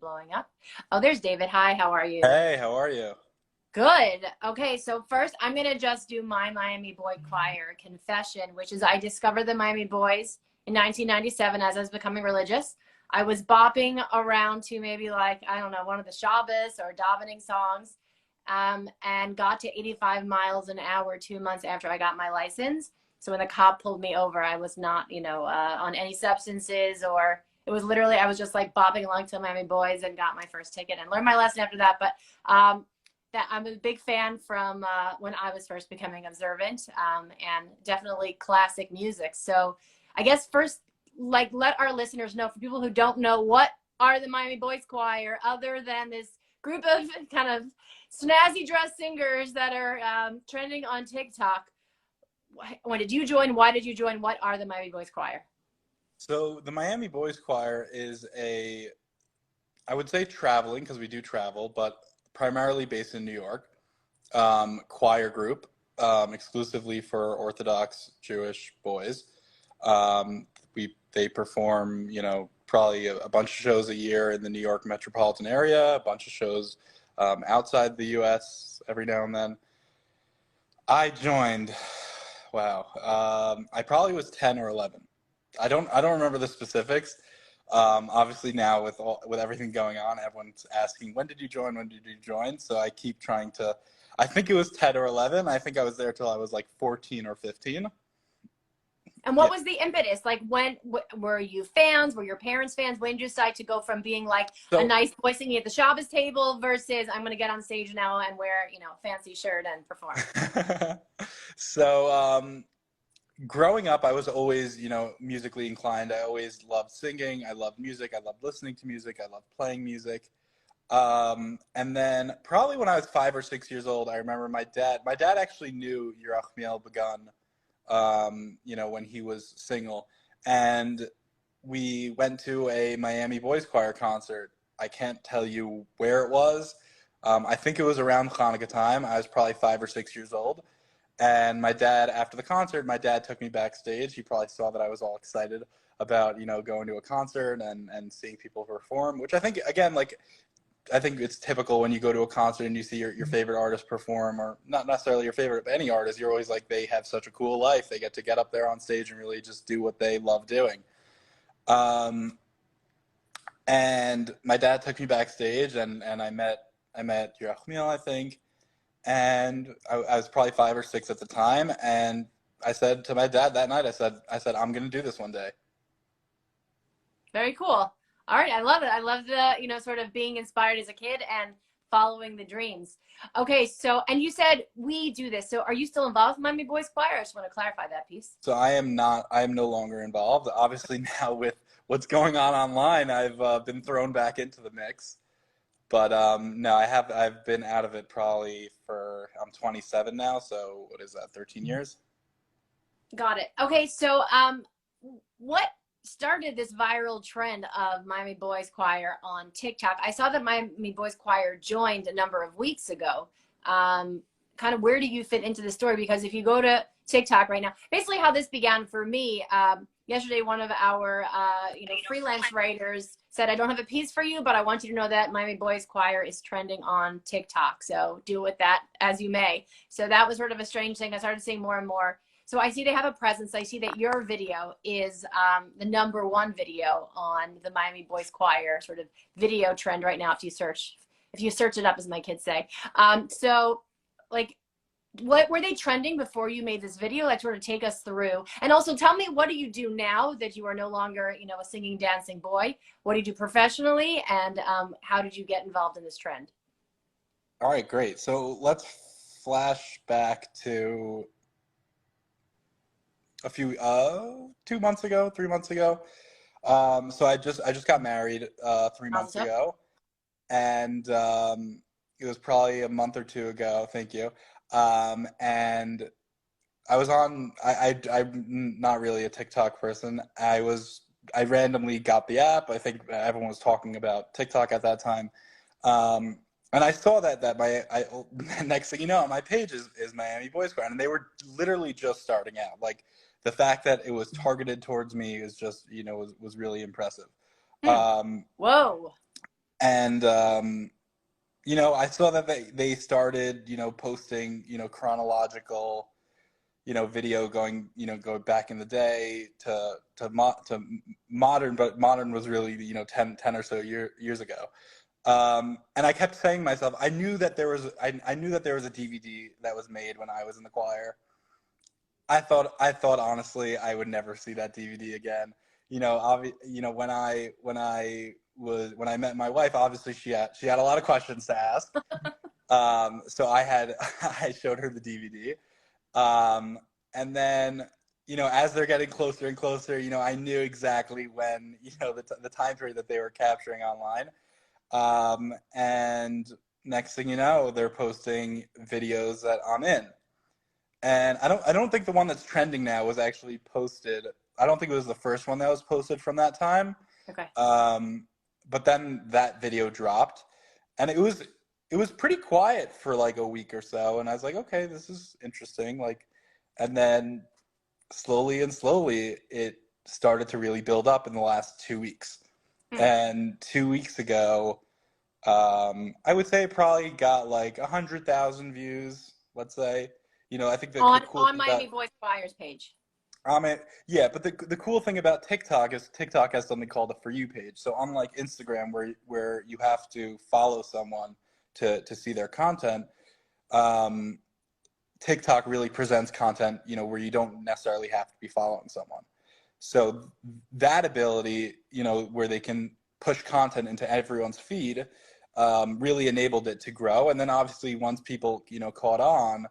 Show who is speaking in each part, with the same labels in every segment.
Speaker 1: blowing up. Oh, there's David. Hi, how are you?
Speaker 2: Hey, how are you?
Speaker 1: Good. Okay, so first I'm gonna just do my Miami Boy Choir confession, which is I discovered the Miami Boys in 1997 as I was becoming religious. I was bopping around to maybe like, I don't know, one of the Shabbos or davening songs, and got to 85 miles an hour 2 months after I got my license. So when the cop pulled me over, I was not, on any substances, or it was literally, I was just like bopping along to Miami Boys and got my first ticket and learned my lesson after that. But that I'm a big fan from when I was first becoming observant, and definitely classic music. So I guess first, like, let our listeners know, for people who don't know, what are the Miami Boys Choir other than this group of kind of snazzy dress singers that are trending on TikTok. When did you join? Why did you join? What are the Miami Boys Choir?
Speaker 2: So the Miami Boys Choir is I would say traveling because we do travel, but primarily based in New York, choir group, exclusively for Orthodox Jewish boys. They perform, probably a bunch of shows a year in the New York metropolitan area, a bunch of shows outside the U.S. every now and then. I joined, wow, I probably was 10 or 11. I don't remember the specifics. Obviously now with everything going on, everyone's asking, when did you join? When did you join? So I keep trying to, I think it was 10 or 11. I think I was there till I was like 14 or 15.
Speaker 1: And what was the impetus? Like, when were you fans? Were your parents fans? When did you decide to go from being like a
Speaker 2: So,
Speaker 1: nice boy singing at the Shabbos table versus I'm going to get on stage now and wear, fancy shirt and perform?
Speaker 2: so growing up, I was always, musically inclined. I always loved singing. I loved music. I loved listening to music. I loved playing music. And then probably when I was 5 or 6 years old, I remember my dad actually knew Yerachmiel Begun, when he was single. And we went to a Miami Boys Choir concert. I can't tell you where it was. I think it was around Hanukkah time. I was probably 5 or 6 years old. And after the concert, my dad took me backstage. He probably saw that I was all excited about, going to a concert and seeing people perform, which I think, again, like, I think it's typical when you go to a concert and you see your favorite artist perform, or not necessarily your favorite, but any artist, you're always like, they have such a cool life. They get up there on stage and really just do what they love doing. Um, and my dad took me backstage, and I met Yerachmiel, I think, and I was probably 5 or 6 at the time, and I said to my dad that night, I said, I'm going to do this one day.
Speaker 1: Very cool. All right, I love it. I love the, sort of being inspired as a kid and following the dreams. Okay, so, and you said we do this. So are you still involved with Miami Boys Choir? I just want to clarify that piece.
Speaker 2: So I am not. I am no longer involved. Obviously, now with what's going on online, I've been thrown back into the mix. But no, I've been out of it probably I'm 27 now. So what is that? 13 years?
Speaker 1: Got it. Okay, so what started this viral trend of Miami Boys Choir on TikTok? I saw that Miami Boys Choir joined a number of weeks ago. Kind of, where do you fit into the story? Because if you go to TikTok right now, basically how this began for me, yesterday one of our freelance writers said, I don't have a piece for you, but I want you to know that Miami Boys Choir is trending on TikTok. So do with that as you may. So that was sort of a strange thing. I started seeing more and more. So I see they have a presence. I see that your video is the #1 video on the Miami Boys Choir sort of video trend right now. If you search it up, as my kids say. So, like, what were they trending before you made this video? Like, sort of take us through. And also tell me, what do you do now that you are no longer, a singing, dancing boy? What do you do professionally? And how did you get involved in this trend?
Speaker 2: All right, great. So let's flash back to a few 2 months ago, 3 months ago. So I just got married 3 months
Speaker 1: Also,
Speaker 2: ago, and it was probably a month or two ago. Thank you. And I was on. I'm not really a TikTok person. I randomly got the app. I think everyone was talking about TikTok at that time. And I saw that next thing you know, my page is Miami Boys Choir, and they were literally just starting out. Like, the fact that it was targeted towards me is just, was really impressive.
Speaker 1: hmm.
Speaker 2: Um,
Speaker 1: Whoa.
Speaker 2: And I saw that they started, posting, chronological, video going back in the day to modern, but modern was really, 10 or so years ago. And I kept saying to myself, I knew that there was a DVD that was made when I was in the choir. I thought honestly I would never see that DVD again. When I met my wife, obviously she had a lot of questions to ask. So I showed her the DVD. And then, as they're getting closer and closer, I knew exactly when, the time period that they were capturing online. And next thing you know, they're posting videos that I'm in. And I don't think the one that's trending now was actually posted. I don't think it was the first one that was posted from that time.
Speaker 1: Okay.
Speaker 2: But then that video dropped, and it was pretty quiet for like a week or so. And I was like, okay, this is interesting. Like, and then slowly and slowly, it started to really build up in the last 2 weeks. And 2 weeks ago, I would say it probably got like 100,000 views, let's say. I think the cool
Speaker 1: On
Speaker 2: thing about
Speaker 1: Miami Boys Choir's page.
Speaker 2: yeah, but the cool thing about TikTok is TikTok has something called a For You page. So unlike Instagram, where you have to follow someone to see their content, TikTok really presents content, where you don't necessarily have to be following someone. So that ability, where they can push content into everyone's feed, really enabled it to grow. And then obviously once people, caught on,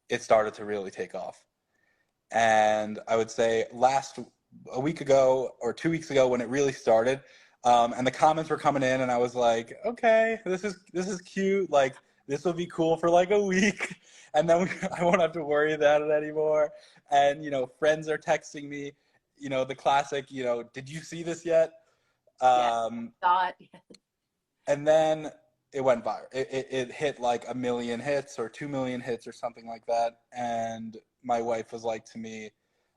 Speaker 2: it started to really take off. And I would say a week ago or 2 weeks ago when it really started, and the comments were coming in, and I was like, okay, this is cute. Like, this will be cool for like a week, and then I won't have to worry about it anymore. And friends are texting me, the classic, did you see this yet?
Speaker 1: Thought.
Speaker 2: And then it went viral. It hit like 1 million hits or 2 million hits or something like that. And my wife was like to me,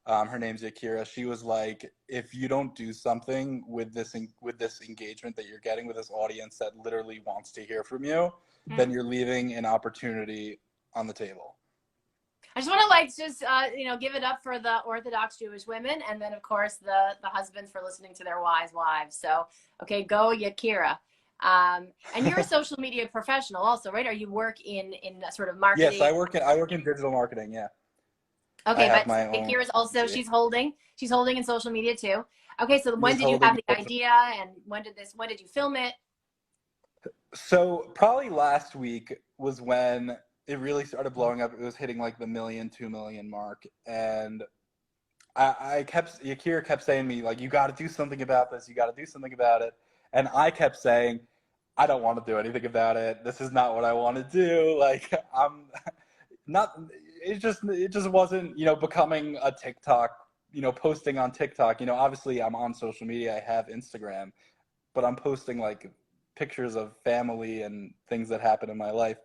Speaker 2: her name's Akira. She was like, if you don't do something with this engagement that you're getting with this audience that literally wants to hear from you, then you're leaving an opportunity on the table.
Speaker 1: I just want to give it up for the Orthodox Jewish women, and then of course the husbands for listening to their wise wives. So, okay, go Yakira. And you're a social media professional also, right? Or you work in sort of marketing?
Speaker 2: Yes, I work in digital marketing. Yeah.
Speaker 1: Okay, but Yakira's also she's holding in social media too. Okay, so when did you have the idea, and when did you film it?
Speaker 2: So probably last week was when it really started blowing up. It was hitting like the 1 million, 2 million mark, and Yakira kept saying to me, like, you got to do something about this. You got to do something about it. And I kept saying, I don't want to do anything about it. This is not what I want to do. Like, I'm not, it just wasn't, becoming a TikTok, posting on TikTok. Obviously I'm on social media. I have Instagram, but I'm posting like pictures of family and things that happen in my life.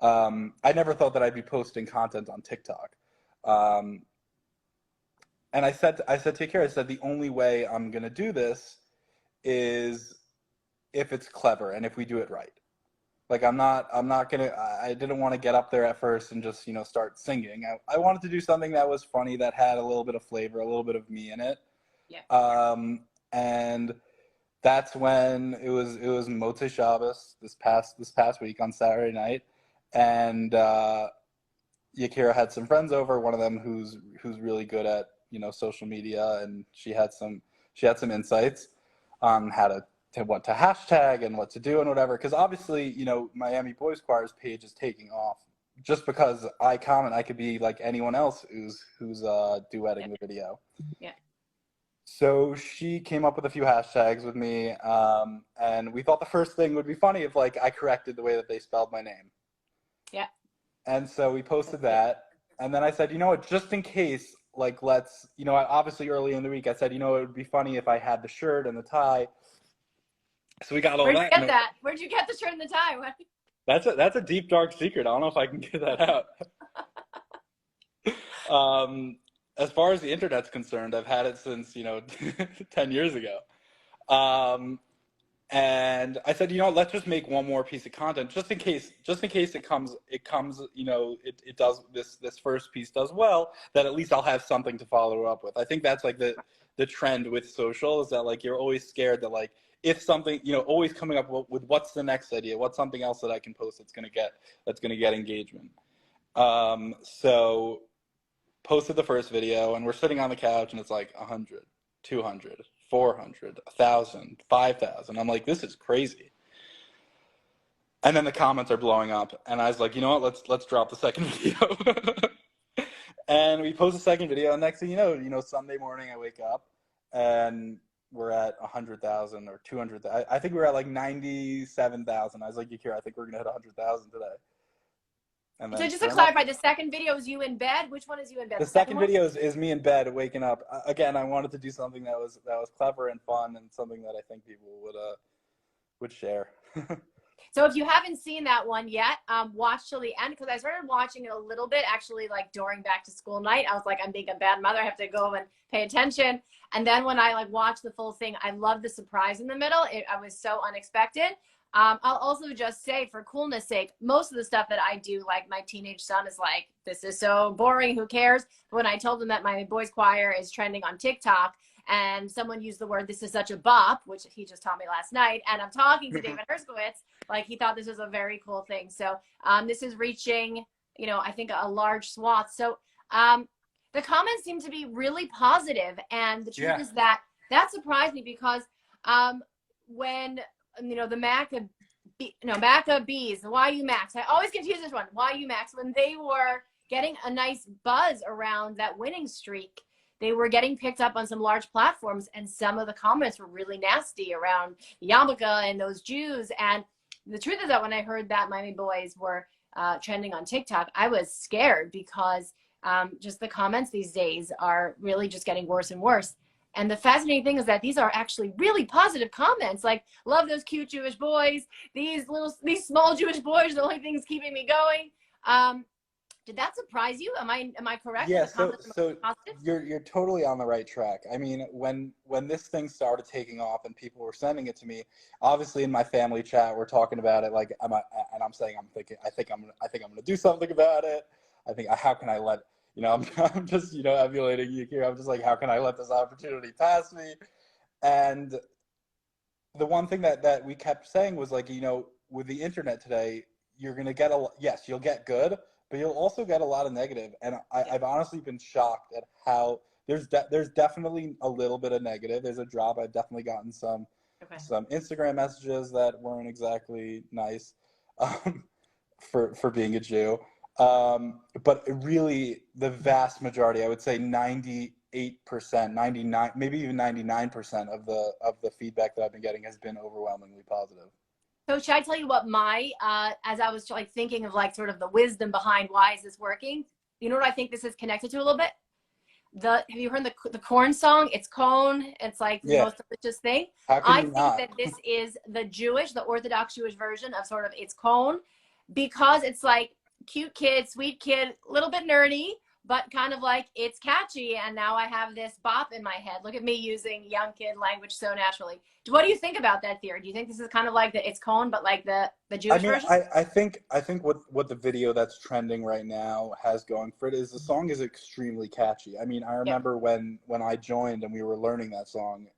Speaker 2: I never thought that I'd be posting content on TikTok. And I said to Akira, I said, the only way I'm going to do this is if it's clever and if we do it right. Like, I didn't want to get up there at first and just, start singing. I wanted to do something that was funny, that had a little bit of flavor, a little bit of me in it.
Speaker 1: Yeah.
Speaker 2: And that's when it was Motzei Shabbos this past week on Saturday night. And, Yakira had some friends over, one of them who's really good at, social media, and she had some insights on how to what to hashtag and what to do and whatever. Because obviously, Miami Boys Choir's page is taking off. Just because I comment, I could be like anyone else who's duetting the video.
Speaker 1: Yeah.
Speaker 2: So she came up with a few hashtags with me, and we thought the first thing would be funny if like I corrected the way that they spelled my name.
Speaker 1: Yeah.
Speaker 2: And so we posted that, and then I said, you know what, just in case, like, let's, obviously early in the week, I said, it would be funny if I had the shirt and the tie. So we got all that.
Speaker 1: Where'd you get that? Where'd you get the shirt and the tie?
Speaker 2: That's a deep, dark secret. I don't know if I can get that out. As far as the internet's concerned, I've had it since, 10 years ago. And I said, you know what, let's just make one more piece of content just in case it comes, you know, it does this first piece does well, that at least I'll have something to follow up with. I think that's like the trend with social, is that like you're always scared that like if something, you know, always coming up with what's the next idea, what's something else that I can post that's gonna get engagement. So posted the first video, and we're sitting on the couch, and it's like 100, 200, 400, 1,000, 5,000. I'm like, this is crazy. And then the comments are blowing up, and I was like, you know what? Let's drop the second video. And we post the second video, and next thing you know, Sunday morning I wake up, and we're at 100,000 or 200,000. I think we're at like 97,000. I was like, Yakira, I think we're gonna hit 100,000 today. And
Speaker 1: So
Speaker 2: then
Speaker 1: just to clarify, the second video is you in bed. Which one is you in bed?
Speaker 2: The second video is me in bed waking up. Again, I wanted to do something that was clever and fun, and something that I think people would share.
Speaker 1: So if you haven't seen that one yet, watch till the end, because I started watching it a little bit actually, like during back to school night. I was like, I'm being a bad mother. I have to go and pay attention. And then when I like watched the full thing, I loved the surprise in the middle. I was so unexpected. I'll also just say, for coolness sake, most of the stuff that I do, like my teenage son is like, this is so boring, who cares? But when I told him that my boys choir is trending on TikTok, and someone used the word, this is such a bop, which he just taught me last night, and I'm talking to David Herskowitz, like he thought this was a very cool thing. So this is reaching, you know, I think a large swath. So the comments seem to be really positive, and the truth is that surprised me, because when, you know, the Maccabees, the YU Max, I always confuse this one, YU Max, when they were getting a nice buzz around that winning streak, they were getting picked up on some large platforms, and some of the comments were really nasty around yarmulke and those Jews. And the truth is that when I heard that Miami Boys were trending on TikTok, I was scared, because just the comments these days are really just getting worse and worse. And the fascinating thing is that these are actually really positive comments, like, love those cute Jewish boys, these small Jewish boys are the only things keeping me going. Did that surprise you? Am I correct?
Speaker 2: Yeah, so you're totally on the right track. I mean, when this thing started taking off and people were sending it to me, obviously in my family chat we're talking about it, like, I'm saying, I think I'm gonna do something about it. I think, how can I let, you know, I'm just, you know, emulating you here. I'm just like, how can I let this opportunity pass me? And the one thing that we kept saying was, like, you know, with the internet today, you're gonna get yes, you'll get good, but you'll also get a lot of negative. And I've honestly been shocked at how there's definitely a little bit of negative. There's a drop. I've definitely gotten some Instagram messages that weren't exactly nice, for being a Jew. But really, the vast majority, I would say 98%, 99, maybe even 99% of the feedback that I've been getting has been overwhelmingly positive.
Speaker 1: So should I tell you what my, as I was like thinking of like sort of the wisdom behind why is this working? You know what I think this is connected to a little bit? Have you heard the corn song? It's cone. It's like the most delicious thing. I think that this is the Orthodox Jewish version of sort of it's cone, because it's like cute kid, sweet kid, a little bit nerdy, but kind of like it's catchy. And now I have this bop in my head. Look at me using young kid language so naturally. What do you think about that theory? Do you think this is kind of like it's cone, but like the Jewish version?
Speaker 2: I think what the video that's trending right now has going for it is the song is extremely catchy. I mean, I remember when I joined and we were learning that song,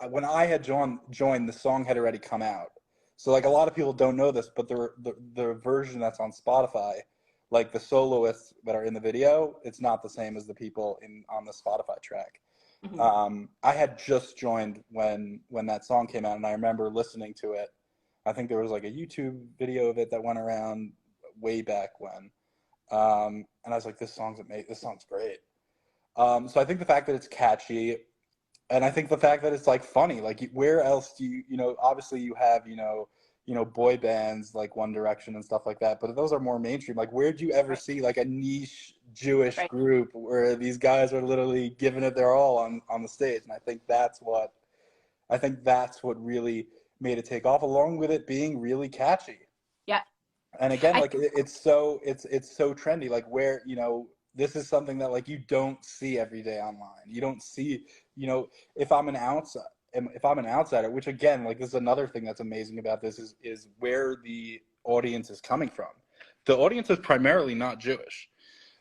Speaker 2: when I had joined, the song had already come out. So like a lot of people don't know this, but the version that's on Spotify, like the soloists that are in the video, it's not the same as the people on the Spotify track. Mm-hmm. I had just joined when that song came out, and I remember listening to it. I think there was like a YouTube video of it that went around way back when, and I was like, this song's amazing. This song's great. So I think the fact that it's catchy, and I think the fact that it's like funny, like where else do you know, obviously you have, you know, boy bands like One Direction and stuff like that, but those are more mainstream. Like, where'd you ever see like a niche Jewish group where these guys are literally giving it their all on the stage? And I think that's what really made it take off, along with it being really catchy. Yeah. And again, like it's so trendy, like where, you know, this is something that like you don't see every day online. You don't see, you know, if I'm an outsider, if I'm an outsider, which again, like this is another thing that's amazing about this is where the audience is coming from. The audience is primarily not Jewish.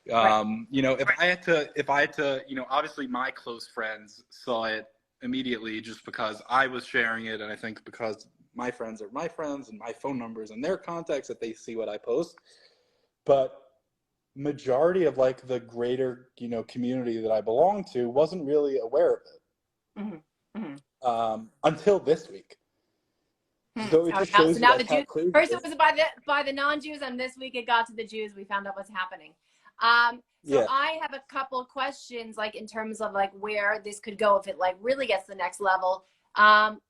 Speaker 1: Right.
Speaker 2: You know, if I had to, you know, obviously my close friends saw it immediately just because I was sharing it, and I think because my friends are my friends and my phone numbers and their contacts that they see what I post. But majority of like the greater, you know, community that I belong to wasn't really aware of it
Speaker 1: Mm-hmm. Mm-hmm.
Speaker 2: until this week.
Speaker 1: Hmm.
Speaker 2: So it
Speaker 1: Oh,
Speaker 2: just
Speaker 1: yeah.
Speaker 2: shows
Speaker 1: So
Speaker 2: you
Speaker 1: now the
Speaker 2: like how
Speaker 1: Jews.
Speaker 2: crazy
Speaker 1: First,
Speaker 2: it
Speaker 1: it
Speaker 2: is.
Speaker 1: was by the non-Jews, and this week it got to the Jews. We found out what's happening. So
Speaker 2: Yeah.
Speaker 1: I have a couple questions, like in terms of like where this could go if it like really gets to the next level.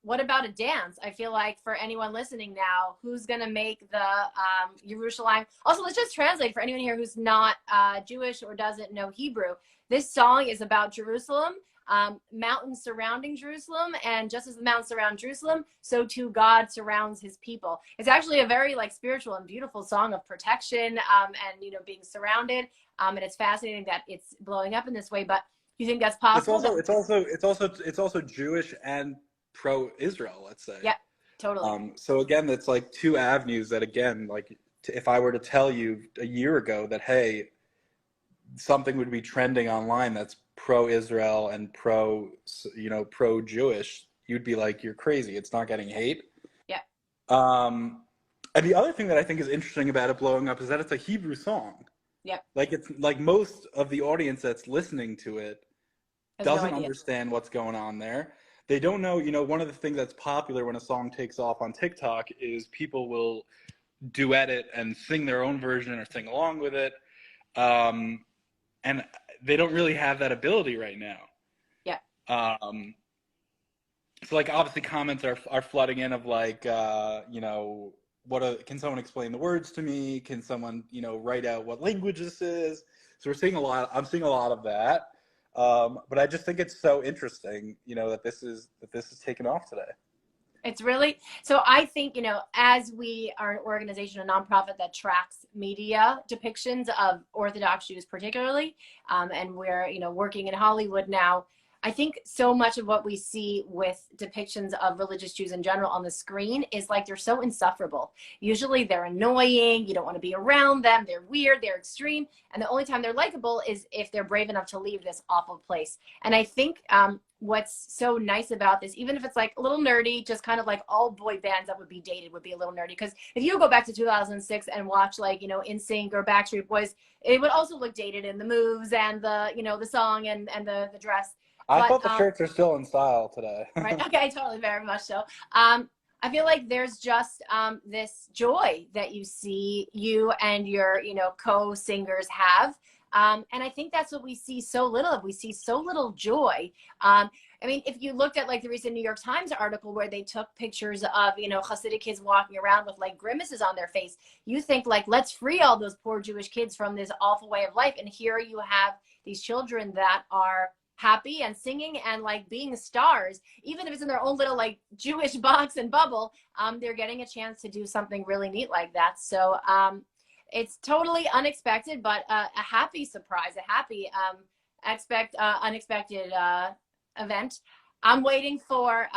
Speaker 1: What about a dance? I feel like for anyone listening now, who's gonna make the Yerushalayim? Also, let's just translate for anyone here who's not Jewish or doesn't know Hebrew. This song is about Jerusalem, mountains surrounding Jerusalem, and just as the mountains surround Jerusalem, so too God surrounds his people. It's actually a very like spiritual and beautiful song of protection, and you know, being surrounded. And it's fascinating that it's blowing up in this way. But do you think that's possible?
Speaker 2: It's also Jewish and pro-Israel, let's say.
Speaker 1: Yeah, totally.
Speaker 2: So again, that's like two avenues that again, like if I were to tell you a year ago that hey, something would be trending online that's pro-Israel and pro-Jewish, you'd be like, you're crazy. It's not getting hate.
Speaker 1: Yeah.
Speaker 2: And the other thing that I think is interesting about it blowing up is that it's a Hebrew song.
Speaker 1: Yeah.
Speaker 2: Like it's like most of the audience that's listening to it
Speaker 1: Has no
Speaker 2: doesn't
Speaker 1: idea.
Speaker 2: understand what's going on there. They don't know, you know, one of the things that's popular when a song takes off on TikTok is people will duet it and sing their own version or sing along with it. And they don't really have that ability right now.
Speaker 1: Yeah.
Speaker 2: So like obviously comments are flooding in of like, you know, can someone explain the words to me? Can someone, you know, write out what language this is? So I'm seeing a lot of that. But I just think it's so interesting, you know, that this is taken off today.
Speaker 1: It's really, so I think, you know, as we are an organization, a nonprofit that tracks media depictions of Orthodox Jews particularly, and we're, you know, working in Hollywood now, I think so much of what we see with depictions of religious Jews in general on the screen is like they're so insufferable. Usually they're annoying, you don't want to be around them, they're weird, they're extreme, and the only time they're likable is if they're brave enough to leave this awful place. And I think what's so nice about this, even if it's like a little nerdy, just kind of like all boy bands that would be dated would be a little nerdy. Because if you go back to 2006 and watch like, you know, NSYNC or Backstreet Boys, it would also look dated in the moves and the, you know, the song and the dress.
Speaker 2: I
Speaker 1: But
Speaker 2: thought the shirts are still in style today.
Speaker 1: right, okay, totally, very much so. I feel like there's just this joy that you see you and your, you know, co-singers have. And I think that's what we see so little of. We see so little joy. I mean, if you looked at like the recent New York Times article where they took pictures of, you know, Hasidic kids walking around with like grimaces on their face, you think like, let's free all those poor Jewish kids from this awful way of life. And here you have these children that are happy and singing and like being stars, even if it's in their own little like Jewish box and bubble. They're getting a chance to do something really neat like that. So it's totally unexpected, but a happy surprise, a happy unexpected event. I'm waiting for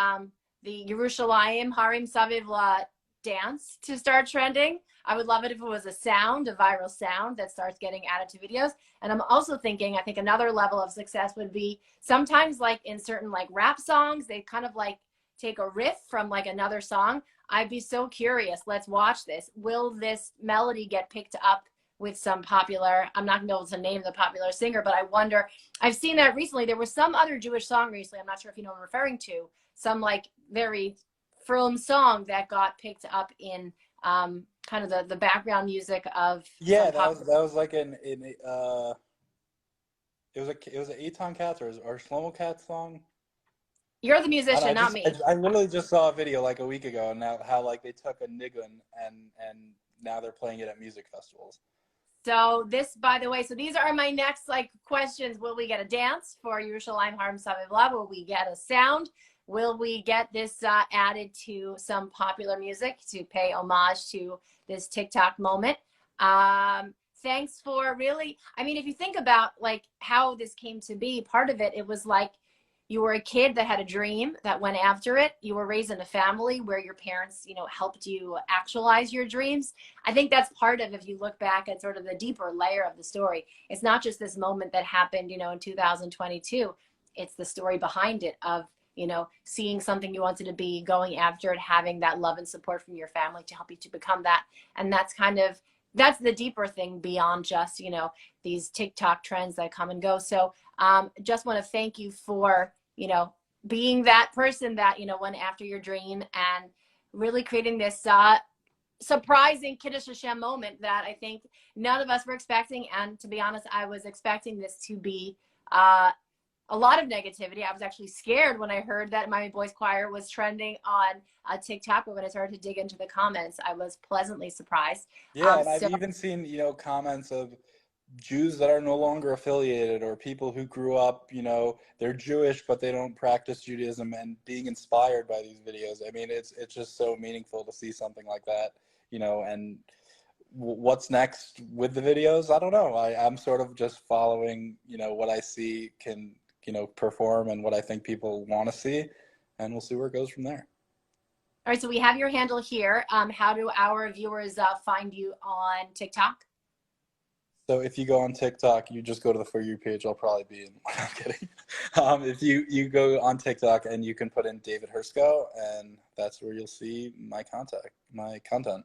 Speaker 1: the Yerushalayim Harim Saviv La dance to start trending. I would love it if it was a viral sound that starts getting added to videos. And I'm also thinking, I think another level of success would be sometimes like in certain like rap songs, they kind of like take a riff from like another song. I'd be so curious. Let's watch this. Will this melody get picked up with some popular, I'm not gonna be able to name the popular singer, but I wonder, I've seen that recently. There was some other Jewish song recently, I'm not sure if you know what I'm referring to, some like very firm song that got picked up in kind of the background music of
Speaker 2: Yeah, that was like it was an Eitan Katz or Shlomo Katz song.
Speaker 1: You're the musician, not me.
Speaker 2: I literally just saw a video like a week ago, and now how like they took a nigun and now they're playing it at music festivals.
Speaker 1: So this, by the way, so these are my next like questions. Will we get a dance for Yerushalayim Harim Saviv La? Will we get a sound? Will we get this added to some popular music to pay homage to this TikTok moment? Thanks for really, I mean, if you think about like how this came to be, part of it, it was like you were a kid that had a dream that went after it. You were raised in a family where your parents, you know, helped you actualize your dreams. I think that's part of, if you look back at sort of the deeper layer of the story, it's not just this moment that happened, you know, in 2022. It's the story behind it of, you know, seeing something you wanted to be, going after it, having that love and support from your family to help you to become that. And that's kind of, that's the deeper thing beyond just, you know, these TikTok trends that come and go. So just want to thank you for, you know, being that person that, you know, went after your dream and really creating this surprising Kiddush Hashem moment that I think none of us were expecting. And to be honest, I was expecting this to be a lot of negativity. I was actually scared when I heard that Miami Boys Choir was trending on TikTok, but when I started to dig into the comments, I was pleasantly surprised.
Speaker 2: Yeah, and I've even seen, you know, comments of Jews that are no longer affiliated, or people who grew up, you know, they're Jewish but they don't practice Judaism, and being inspired by these videos. I mean, it's just so meaningful to see something like that, you know. And what's next with the videos? I don't know. I'm sort of just following, you know, what I see can, you know, perform and what I think people want to see, and we'll see where it goes from there.
Speaker 1: All right, so we have your handle here. How do our viewers find you on TikTok?
Speaker 2: So if you go on TikTok, you just go to the For You page. I'll probably be in. I'm kidding. If you go on TikTok and you can put in David Herskowitz, and that's where you'll see my content.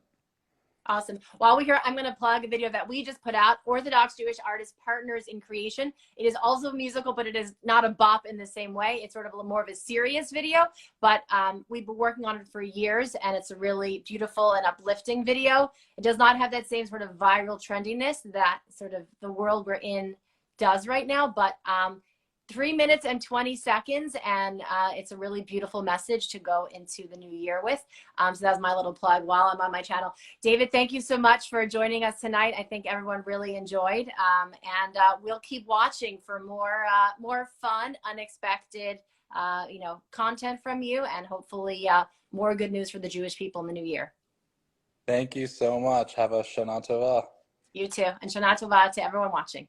Speaker 1: Awesome. While we're here, I'm going to plug a video that we just put out, Orthodox Jewish Artists Partners in Creation. It is also musical, but it is not a bop in the same way. It's sort of more of a serious video, but we've been working on it for years, and it's a really beautiful and uplifting video. It does not have that same sort of viral trendiness that sort of the world we're in does right now, but 3 minutes and 20 seconds, and it's a really beautiful message to go into the new year with. So that was my little plug while I'm on my channel. David, thank you so much for joining us tonight. I think everyone really enjoyed, and we'll keep watching for more fun, unexpected, you know, content from you, and hopefully more good news for the Jewish people in the new year.
Speaker 2: Thank you so much. Have a Shana Tova.
Speaker 1: You too, and Shana Tova to everyone watching.